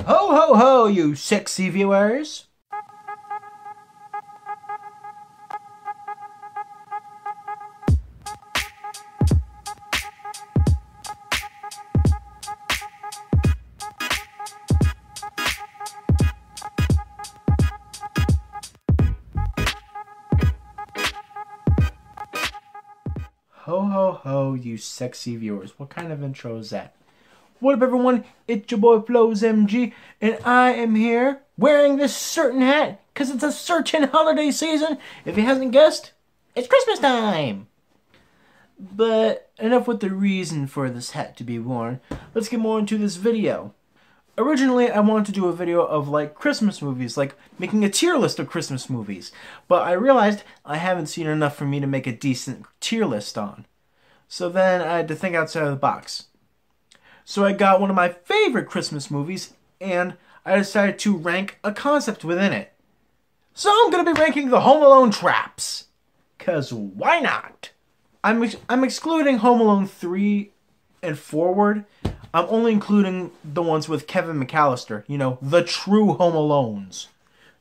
Ho ho ho, you sexy viewers! Ho ho ho, you sexy viewers. What kind of intro is that? What up, everyone? It's your boy Flows MG, and I am here wearing this certain hat because it's a certain holiday season. If you hasn't guessed, it's Christmas time. But enough with the reason for this hat to be worn. Let's get more into this video. Originally, I wanted to do a video of like Christmas movies, like making a tier list of Christmas movies. But I realized I haven't seen enough for me to make a decent tier list on. So then I had to think outside of the box. So I got one of my favorite Christmas movies, and I decided to rank a concept within it. So I'm going to be ranking the Home Alone traps. 'Cause why not? I'm excluding Home Alone 3 and forward. I'm only including the ones with Kevin McAllister. You know, the true Home Alones.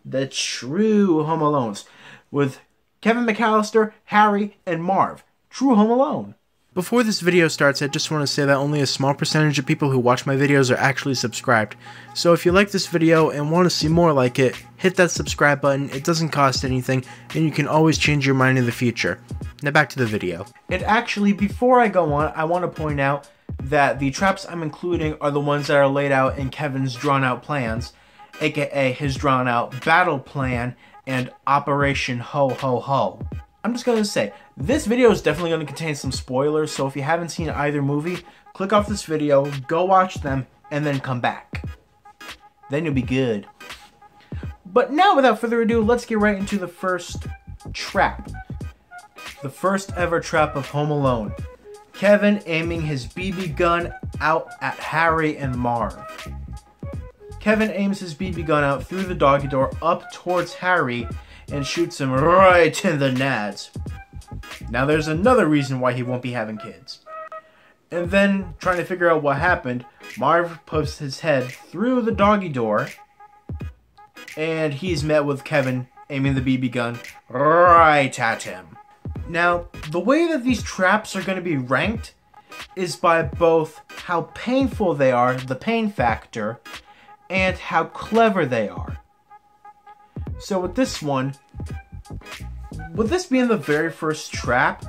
The true Home Alones. With Kevin McAllister, Harry, and Marv. True Home Alone. Before this video starts, I just want to say that only a small percentage of people who watch my videos are actually subscribed. So if you like this video and want to see more like it, hit that subscribe button. It doesn't cost anything, and you can always change your mind in the future. Now back to the video. And actually, before I go on, I want to point out that the traps I'm including are the ones that are laid out in Kevin's drawn out plans, aka his drawn out battle plan and Operation Ho Ho Ho. I'm just going to say, this video is definitely going to contain some spoilers, so if you haven't seen either movie, click off this video, go watch them, and then come back. Then you'll be good. But now, without further ado, let's get right into the first trap. The first ever trap of Home Alone. Kevin aiming his BB gun out at Harry and Marv. Kevin aims his BB gun out through the doggy door up towards Harry and shoots him right in the nads. Now there's another reason why he won't be having kids. And then, trying to figure out what happened, Marv puts his head through the doggy door, and he's met with Kevin aiming the BB gun right at him. Now, the way that these traps are going to be ranked is by both how painful they are, the pain factor, and how clever they are. So with this one, with this being the very first trap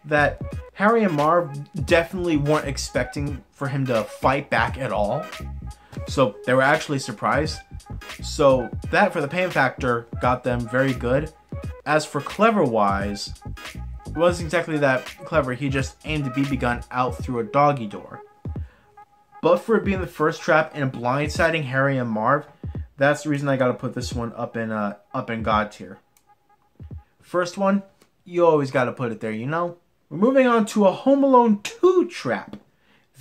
that Harry and Marv definitely weren't expecting for him to fight back at all. So they were actually surprised. So that for the pain factor got them very good. As for clever wise, it wasn't exactly that clever. He just aimed the BB gun out through a doggy door. But for it being the first trap and blindsiding Harry and Marv, that's the reason I gotta put this one up in God tier. First one, you always gotta put it there, you know? We're moving on to a Home Alone 2 trap.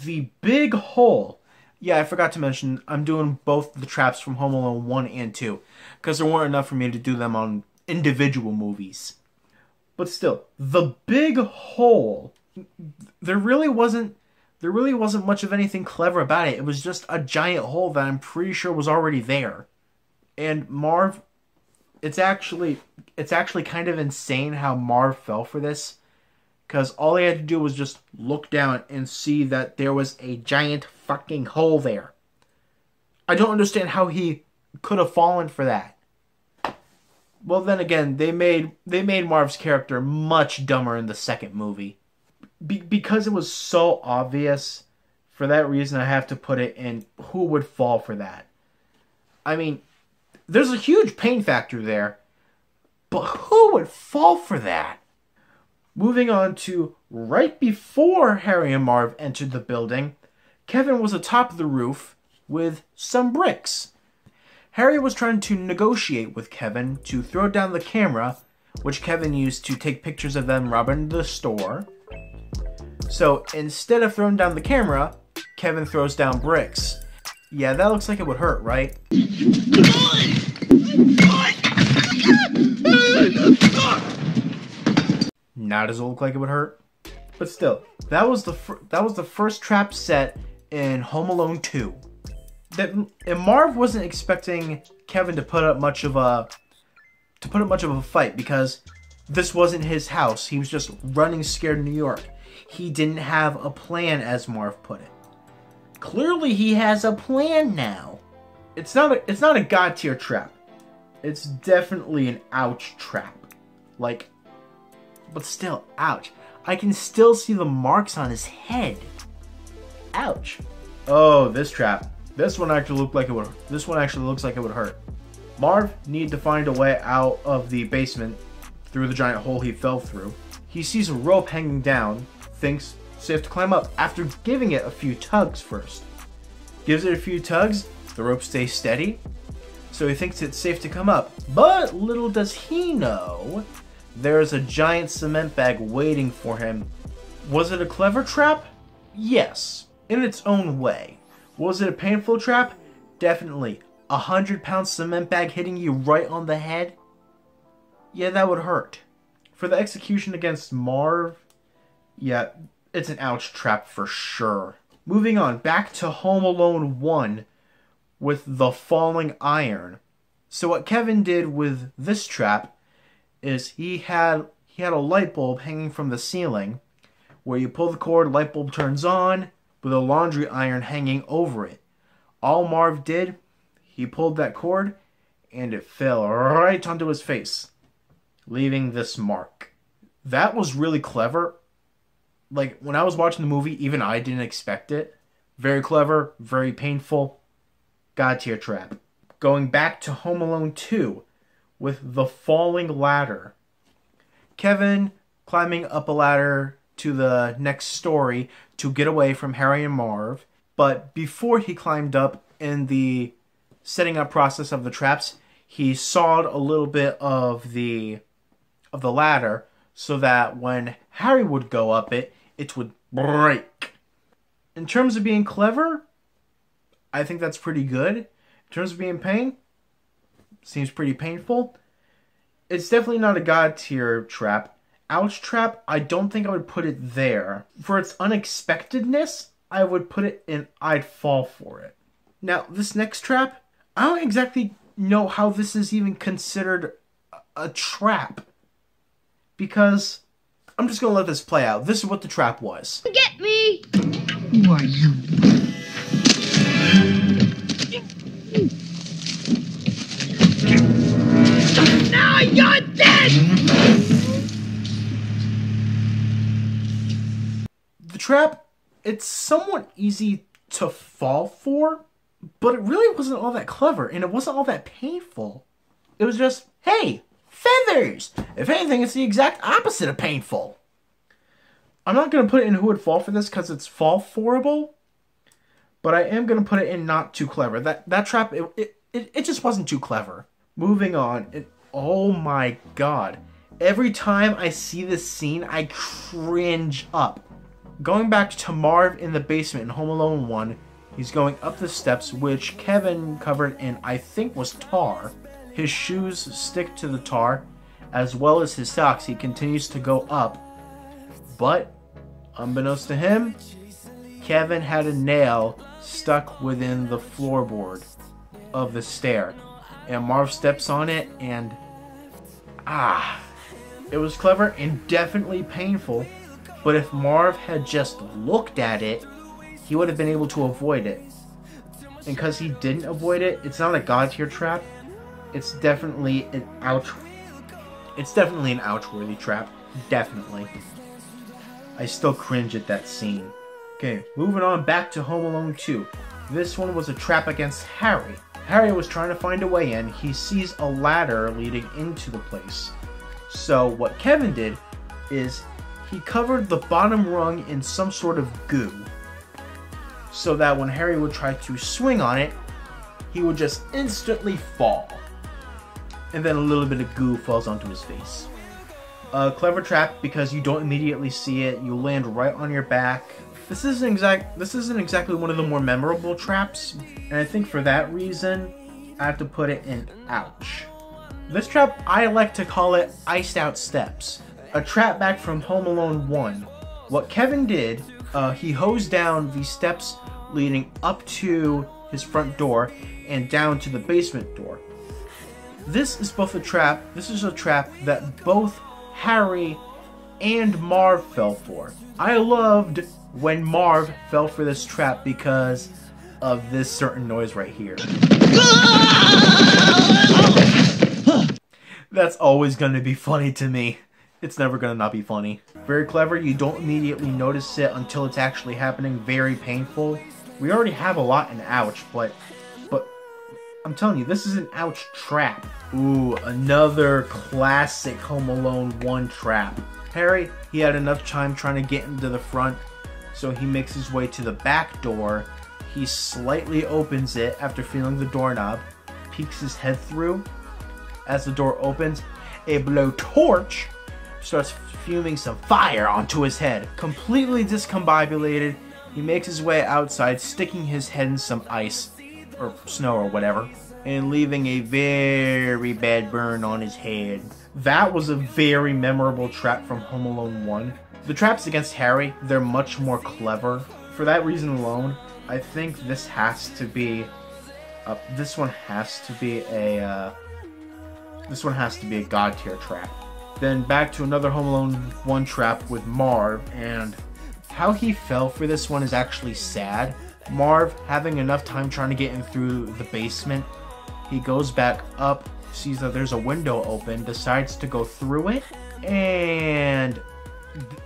The Big Hole. Yeah, I forgot to mention, I'm doing both the traps from Home Alone 1 and 2. Because there weren't enough for me to do them on individual movies. But still, the Big Hole. There really wasn't much of anything clever about it. It was just a giant hole that I'm pretty sure was already there. And Marv, it's actually kind of insane how Marv fell for this. Because all he had to do was just look down and see that there was a giant fucking hole there. I don't understand how he could have fallen for that. Well, then again, they made Marv's character much dumber in the second movie. Because it was so obvious, for that reason I have to put it in who would fall for that. I mean, there's a huge pain factor there, but who would fall for that? Moving on to right before Harry and Marv entered the building, Kevin was atop the roof with some bricks. Harry was trying to negotiate with Kevin to throw down the camera, which Kevin used to take pictures of them robbing the store. So instead of throwing down the camera, Kevin throws down bricks. Yeah, that looks like it would hurt, right? Now does it look like it would hurt? But still, that was the first trap set in Home Alone 2. and Marv wasn't expecting Kevin to put up much of a fight because this wasn't his house. He was just running scared in New York. He didn't have a plan, as Marv put it. Clearly, he has a plan now. It's not a God tier trap. It's definitely an ouch trap. Like, but still, ouch. I can still see the marks on his head. Ouch. Oh, this trap. This one actually looks like it would hurt. Marv needed to find a way out of the basement through the giant hole he fell through. He sees a rope hanging down, thinks safe to climb up after giving it a few tugs first. Gives it a few tugs, the rope stays steady, so he thinks it's safe to come up. But little does he know, there's a giant cement bag waiting for him. Was it a clever trap? Yes, in its own way. Was it a painful trap? Definitely. 100-pound cement bag hitting you right on the head? Yeah, that would hurt. For the execution against Marv, yeah, it's an ouch trap for sure. Moving on, back to Home Alone 1 with the falling iron. So what Kevin did with this trap is he had a light bulb hanging from the ceiling where you pull the cord, light bulb turns on with a laundry iron hanging over it. All Marv did, he pulled that cord and it fell right onto his face, leaving this mark. That was really clever. Like, when I was watching the movie, even I didn't expect it. Very clever, very painful. God tier trap. Going back to Home Alone 2 with the falling ladder. Kevin climbing up a ladder to the next story to get away from Harry and Marv. But before he climbed up, in the setting up process of the traps, he sawed a little bit of the ladder so that when Harry would go up it would break. In terms of being clever, I think that's pretty good. In terms of being pain, seems pretty painful. It's definitely not a God tier trap. Ouch trap, I don't think I would put it there. For its unexpectedness, I would put it in I'd fall for it. Now, this next trap, I don't exactly know how this is even considered a trap. Because I'm just going to let this play out. This is what the trap was. Get me! Who are you? Now you're dead! The trap, it's somewhat easy to fall for, but it really wasn't all that clever, and it wasn't all that painful. It was just, hey, feathers! If anything, it's the exact opposite of painful. I'm not going to put it in who would fall for this because it's fall forable, but I am going to put it in not too clever. That trap, it just wasn't too clever. Moving on, oh my god. Every time I see this scene, I cringe up. Going back to Marv in the basement in Home Alone 1, he's going up the steps, which Kevin covered in, I think, was tar. His shoes stick to the tar, as well as his socks. He continues to go up. But, unbeknownst to him, Kevin had a nail stuck within the floorboard of the stair. And Marv steps on it and... It was clever and definitely painful. But if Marv had just looked at it, he would have been able to avoid it. And because he didn't avoid it, it's not a God tier trap. It's definitely an ouch-worthy trap. Definitely. I still cringe at that scene. Okay, moving on back to Home Alone 2. This one was a trap against Harry. Harry was trying to find a way in. He sees a ladder leading into the place. So what Kevin did is he covered the bottom rung in some sort of goo, so that when Harry would try to swing on it, he would just instantly fall. And then a little bit of goo falls onto his face. A clever trap because you don't immediately see it. You land right on your back. This isn't exactly one of the more memorable traps, and I think for that reason, I have to put it in ouch. This trap, I like to call it iced out steps. A trap back from Home Alone 1. What Kevin did, he hosed down the steps leading up to his front door and down to the basement door. This is a trap that both Harry and Marv fell for. I loved when Marv fell for this trap because of this certain noise right here. That's always going to be funny to me. It's never going to not be funny. Very clever. You don't immediately notice it until it's actually happening. Very painful. We already have a lot in ouch, but I'm telling you, this is an ouch trap. Ooh, another classic Home Alone 1 trap. Harry, he had enough time trying to get into the front, so he makes his way to the back door. He slightly opens it after feeling the doorknob, peeks his head through. As the door opens, a blowtorch starts fuming some fire onto his head. Completely discombobulated, he makes his way outside, sticking his head in some ice, or snow or whatever, and leaving a very bad burn on his head. That was a very memorable trap from Home Alone 1. The traps against Harry, they're much more clever. For that reason alone, I think this has to be, this one has to be a God tier trap. Then back to another Home Alone 1 trap with Marv, and how he fell for this one is actually sad. Marv, having enough time trying to get in through the basement, he goes back up, sees that there's a window open, decides to go through it, and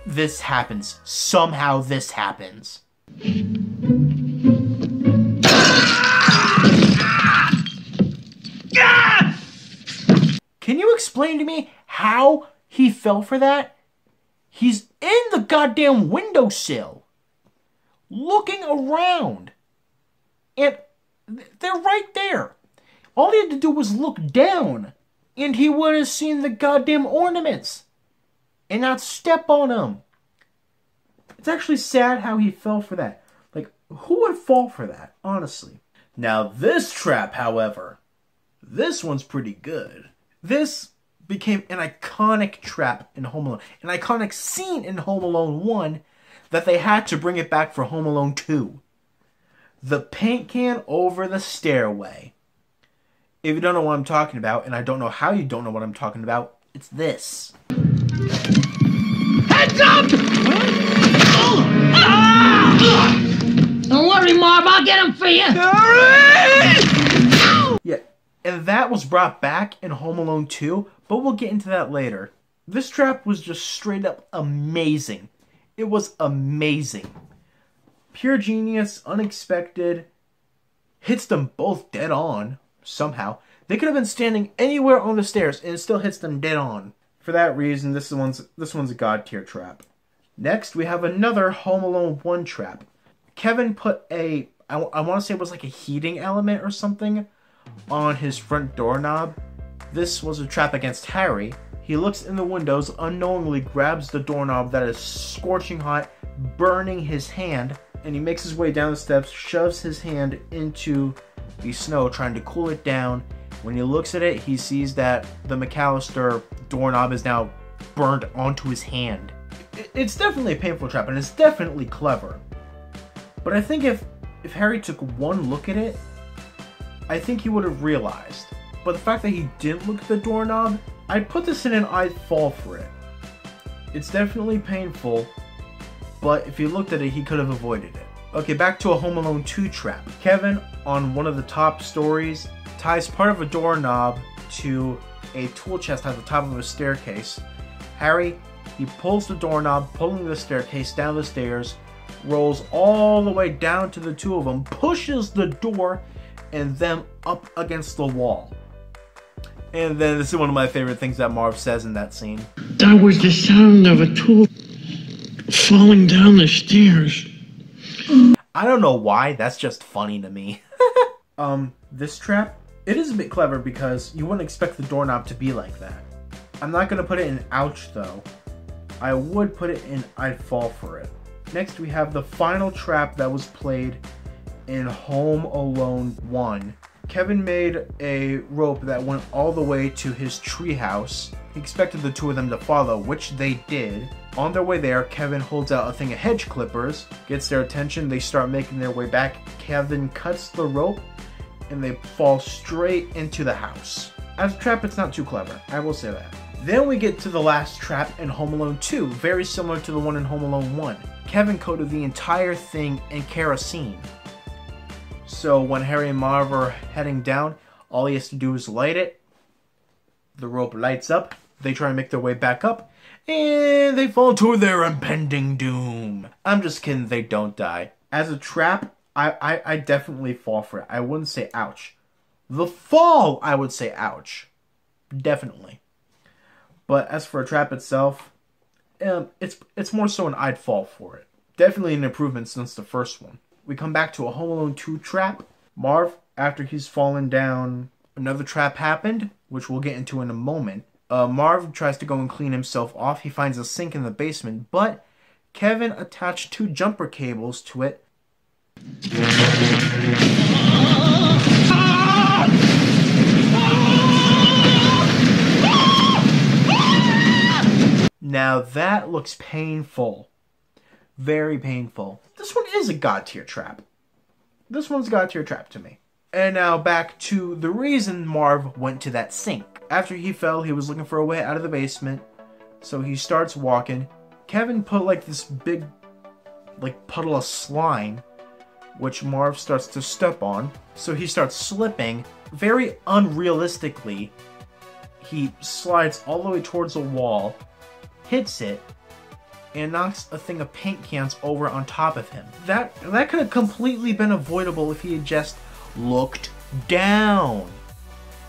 this happens. Somehow this happens. Can you explain to me how he fell for that? He's in the goddamn windowsill, looking around, and they're right there. All he had to do was look down, and he would have seen the goddamn ornaments, and not step on them. It's actually sad how he fell for that. Like, who would fall for that, honestly? Now this trap, however, this one's pretty good. This became an iconic trap in Home Alone, an iconic scene in Home Alone 1 that they had to bring it back for Home Alone 2. The paint can over the stairway. If you don't know what I'm talking about, and I don't know how you don't know what I'm talking about, it's this. Heads up! Don't worry, Marv, I'll get him for you. Yeah, and that was brought back in Home Alone 2, but we'll get into that later. This trap was just straight up amazing. It was amazing. Pure genius, unexpected, hits them both dead on, somehow. They could have been standing anywhere on the stairs, and it still hits them dead on. For that reason, this one's a God tier trap. Next, we have another Home Alone 1 trap. Kevin put I want to say it was like a heating element or something on his front doorknob. This was a trap against Harry. He looks in the windows, unknowingly grabs the doorknob that is scorching hot, burning his hand, and he makes his way down the steps, shoves his hand into the snow, trying to cool it down. When he looks at it, he sees that the McAllister doorknob is now burned onto his hand. It's definitely a painful trap, and it's definitely clever. But I think if Harry took one look at it, I think he would have realized. But the fact that he didn't look at the doorknob, I'd put this in an I'd fall for it. It's definitely painful, but if he looked at it, he could have avoided it. Okay, back to a Home Alone 2 trap. Kevin, on one of the top stories, ties part of a doorknob to a tool chest at the top of a staircase. Harry, he pulls the doorknob, pulling the staircase down the stairs, rolls all the way down to the two of them, pushes the door, and them up against the wall. And then this is one of my favorite things that Marv says in that scene. That was the sound of a tool falling down the stairs. I don't know why, that's just funny to me. This trap, it is a bit clever because you wouldn't expect the doorknob to be like that. I'm not going to put it in ouch though. I would put it in I'd fall for it. Next we have the final trap that was played in Home Alone 1. Kevin made a rope that went all the way to his treehouse. He expected the two of them to follow, which they did. On their way there, Kevin holds out a thing of hedge clippers, gets their attention, they start making their way back. Kevin cuts the rope, and they fall straight into the house. As a trap, it's not too clever, I will say that. Then we get to the last trap in Home Alone 2, very similar to the one in Home Alone 1. Kevin coated the entire thing in kerosene. So when Harry and Marv are heading down, all he has to do is light it. The rope lights up, they try and make their way back up, and they fall to their impending doom. I'm just kidding, they don't die. As a trap, I definitely fall for it. I wouldn't say ouch. The fall, I would say ouch. Definitely. But as for a trap itself, it's more so an I'd fall for it. Definitely an improvement since the first one. We come back to a Home Alone 2 trap. Marv, after he's fallen down, another trap happened, which we'll get into in a moment. Marv tries to go and clean himself off. He finds a sink in the basement, but Kevin attached 2 jumper cables to it. Now that looks painful. Very painful. This one is a God tier trap. This one's a God tier trap to me. And now back to the reason Marv went to that sink. After he fell, he was looking for a way out of the basement. So he starts walking. Kevin put like this big puddle of slime, which Marv starts to step on. So he starts slipping. Very unrealistically, he slides all the way towards the wall, hits it, and knocks a thing of paint cans over on top of him. That could have completely been avoidable if he had just looked down.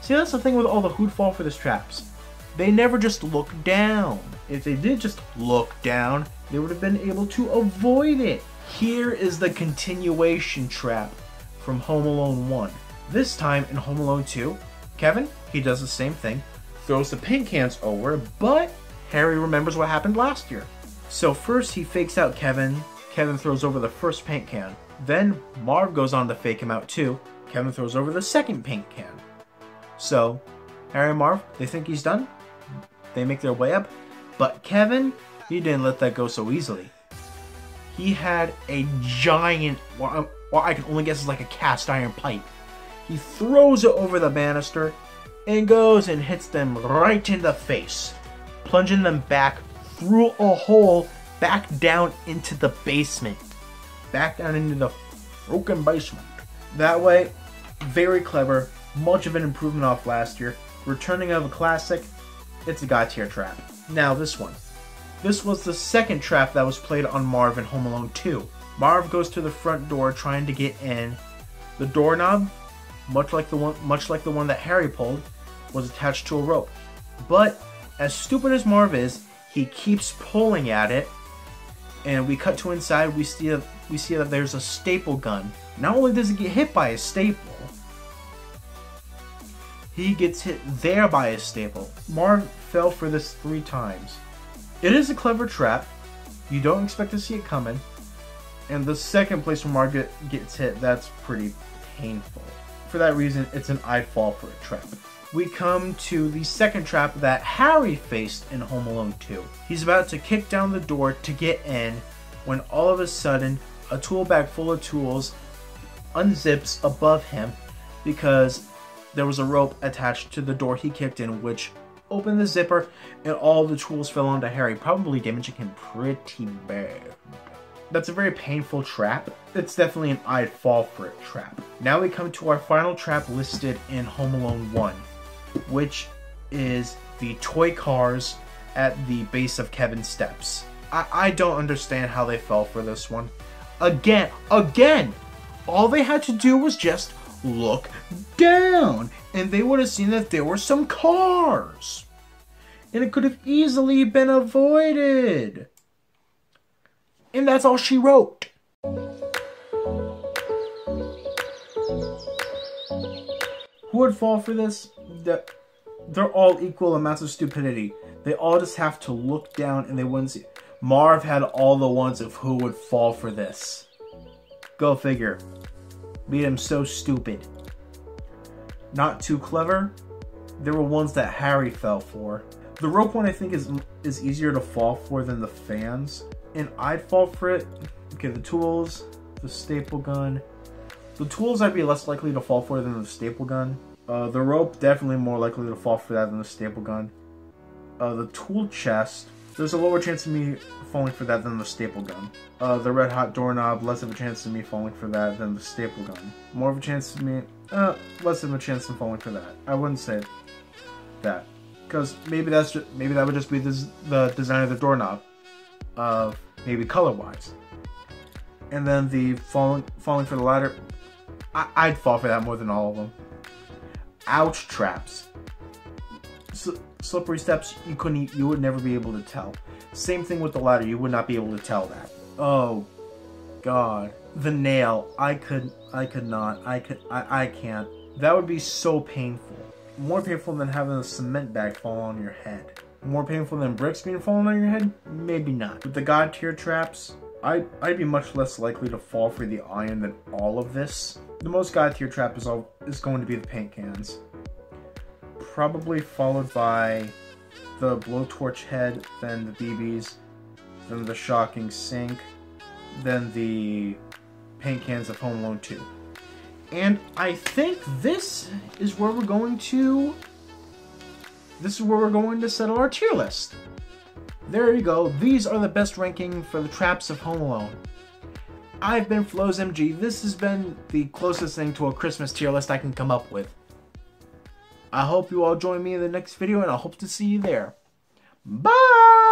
See, that's the thing with all the who'd fall for this traps. They never just look down. If they did just look down, they would have been able to avoid it. Here is the continuation trap from Home Alone 1. This time in Home Alone 2, Kevin, he does the same thing, throws the paint cans over, but Harry remembers what happened last year. So first he fakes out Kevin. Kevin throws over the first paint can. Then Marv goes on to fake him out too. Kevin throws over the second paint can. So Harry and Marv, they think he's done. They make their way up. But Kevin, he didn't let that go so easily. He had a giant, well I can only guess it's like a cast iron pipe. He throws it over the banister and goes and hits them right in the face, plunging them back through a hole back down into the basement. Back down into the broken basement. That way, very clever, much of an improvement off last year. Returning of a classic, it's a God tier trap. Now this one. This was the second trap that was played on Marv in Home Alone 2. Marv goes to the front door trying to get in. The doorknob, much like the one that Harry pulled, was attached to a rope. But as stupid as Marv is, he keeps pulling at it, and we cut to inside. We see that there's a staple gun. Not only does he get hit by a staple, he gets hit there by a staple. Marv fell for this 3 times. It is a clever trap. You don't expect to see it coming. And the second place where Marv gets hit, that's pretty painful. For that reason, it's an I'd fall for a trap. We come to the second trap that Harry faced in Home Alone 2. He's about to kick down the door to get in when all of a sudden a tool bag full of tools unzips above him because there was a rope attached to the door he kicked in, which opened the zipper and all the tools fell onto Harry, probably damaging him pretty bad. That's a very painful trap. It's definitely an I'd fall for it trap. Now we come to our final trap listed in Home Alone 1, which is the toy cars at the base of Kevin's steps. I don't understand how they fell for this one. Again, all they had to do was just look down, and they would have seen that there were some cars. And it could have easily been avoided. And that's all she wrote. Who would fall for this? They're all equal amounts of stupidity. They all just have to look down and they wouldn't see. Marv had all the ones of who would fall for this. Go figure. Made him so stupid. Not too clever. There were ones that Harry fell for. The rope one I think is easier to fall for than the fans, and I'd fall for it. Okay, the tools, the staple gun. The tools I'd be less likely to fall for than the staple gun. The rope, definitely more likely to fall for that than the staple gun. The tool chest, there's a lower chance of me falling for that than the staple gun. The red hot doorknob, less of a chance of me falling for that than the staple gun. More of a chance of me, less of a chance of falling for that. I wouldn't say that, because maybe that would just be the design of the doorknob, maybe color-wise. And then the falling for the ladder, I'd fall for that more than all of them. Ouch traps. Slippery steps, you would never be able to tell. Same thing with the ladder, you would not be able to tell that. Oh god. The nail, I can't. That would be so painful. More painful than having a cement bag fall on your head. More painful than bricks being fallen on your head? Maybe not. With the god tier traps, I'd be much less likely to fall for the iron than all of this. The most god tier trap is going to be the paint cans. Probably followed by the blowtorch head, then the BBs, then the shocking sink, then the paint cans of Home Alone 2. And I think this is where we're going to settle our tier list. There you go. These are the best ranking for the traps of Home Alone. I've been FlowsMG. This has been the closest thing to a Christmas tier list I can come up with. I hope you all join me in the next video, and I hope to see you there. Bye!